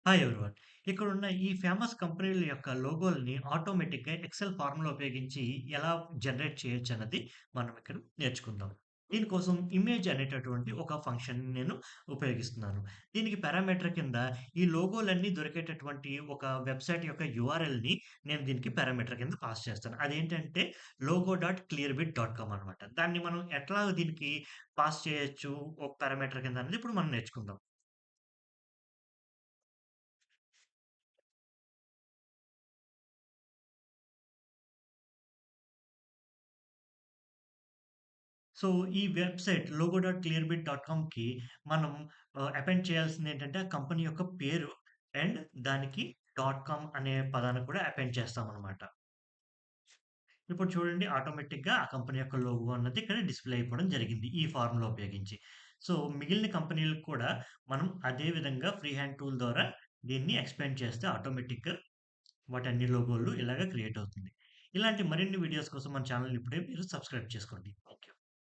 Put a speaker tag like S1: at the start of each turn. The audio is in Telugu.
S1: Hi everyone. ఇక్కడున్న ఈ ఫేమస్ కంపెనీల యొక్క లోగోలని ఆటోమేటిక్‌గా ఎక్సెల్ ఫార్ములా ఉపయోగించి ఎలా జనరేట్ చేయొచ్చన్నది మనం ఇక్కడ నేర్చుకుందాం. దీనికోసం ఇమేజ్ అనేటటువంటి ఒక ఫంక్షన్‌ని నేను ఉపయోగిస్తున్నాను. దీనికి పారామీటర్ కింద ఈ లోగోలన్నీ దొరికేటటువంటి ఒక వెబ్‌సైట్ యొక్క యూఆర్ఎల్‌ని నేను దీనికి పారామీటర్ కింద పాస్ చేస్తాను. అదేంటంటే logo.clearbit.com అనమాట. దాన్ని మనం ఎట్లా దీనికి పాస్ చేయొచ్చు ఒక పారామీటర్ కింద అనేది ఇప్పుడు మనం నేర్చుకుందాం. సో, ఈ వెబ్‌సైట్ logo.clearbit.comకి మనం అపెండ్ చేయాల్సిందేంటంటే, ఆ కంపెనీ యొక్క పేరు అండ్ దానికి డాట్ కామ్ అనే పదాన్ని కూడా అపెండ్ చేస్తామనమాట. ఇప్పుడు చూడండి ఆటోమేటిక్‌గా ఆ కంపెనీ యొక్క లోగో అన్నది ఇక్కడ డిస్‌ప్లే అయిపోవడం జరిగింది. ఈ ఫార్ములా ఉపయోగించి. సో, మిగిలిన కంపెనీలకు కూడా మనం అదే విధంగా ఫ్రీ హ్యాండ్ టూల్ ద్వారా దీన్ని ఎక్స్‌పాండ్ చేస్తే ఆటోమేటిక్‌గా వాటి అన్ని లోగోలు ఇలాగ క్రియేట్ అవుతుంది. ఇలాంటి మరిన్ని వీడియోస్ కోసం మన ఛానెల్‌ని ఇప్పుడే మీరు సబ్స్క్రైబ్ చేసుకోండి.